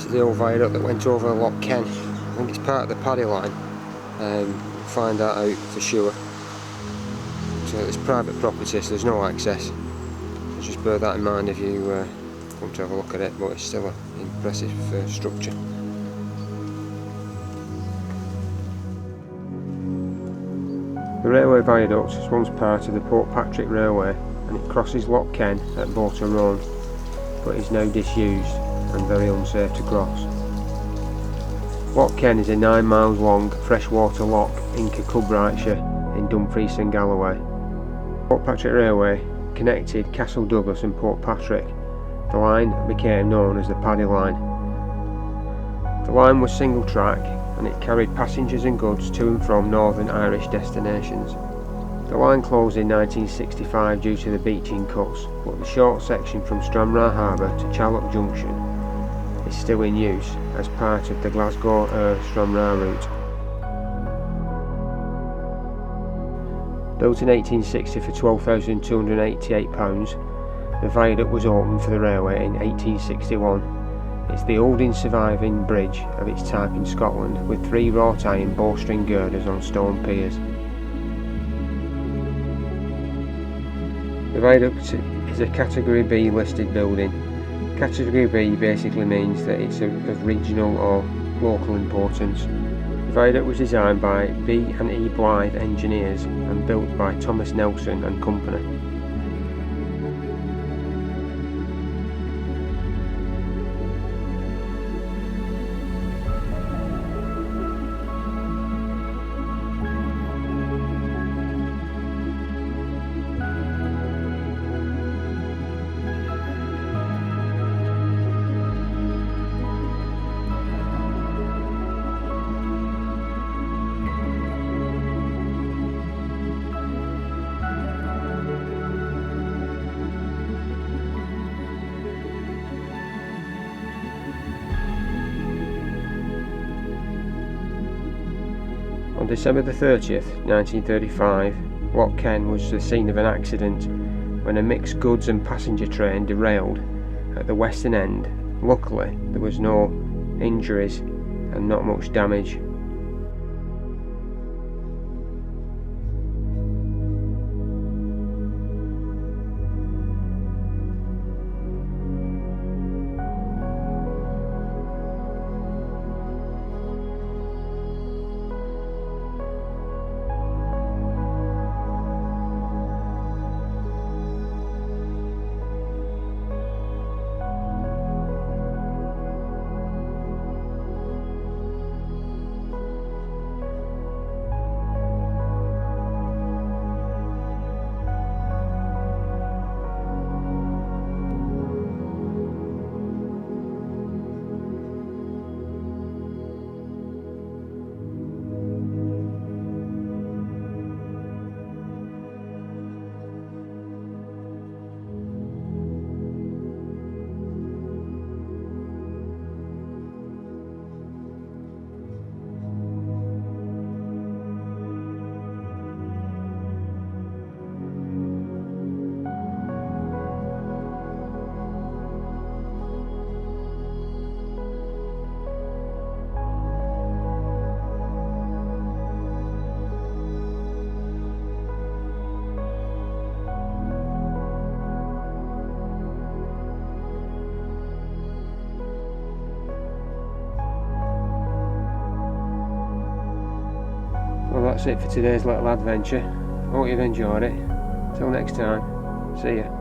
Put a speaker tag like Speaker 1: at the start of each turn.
Speaker 1: is the old viaduct that went over Loch Ken. I think it's part of the Paddy line. We'll find that out for sure. So it's private property, so there's no access. So just bear that in mind if you want to have a look at it, but it's still an impressive structure. The railway viaduct was once part of the Port Patrick Railway, and it crosses Loch Ken at Boater Run, but is now disused and very unsafe to cross. Loch Ken is a 9 miles long freshwater loch in Kirkcudbrightshire in Dumfries and Galloway. Port Patrick Railway connected Castle Douglas and Port Patrick. The line became known as the Paddy line. The line was single track and it carried passengers and goods to and from Northern Irish destinations. The line closed in 1965 due to the beaching cuts, but the short section from Stranraer Harbour to Charlotte Junction is still in use as part of the Glasgow-Stranraer route. Built in 1860 for £12,288, the viaduct was opened for the railway in 1861. It's the oldest surviving bridge of its type in Scotland, with 3 wrought iron bowstring girders on stone piers. The viaduct is a Category B listed building. Category B basically means that it's of regional or local importance. The viaduct was designed by B&E Blythe engineers and built by Thomas Nelson and Company. On December the 30th, 1935, Loch Ken was the scene of an accident when a mixed goods and passenger train derailed at the western end. Luckily, there was no injuries and not much damage. Well, that's it for today's little adventure. Hope you've enjoyed it. Till next time, see ya.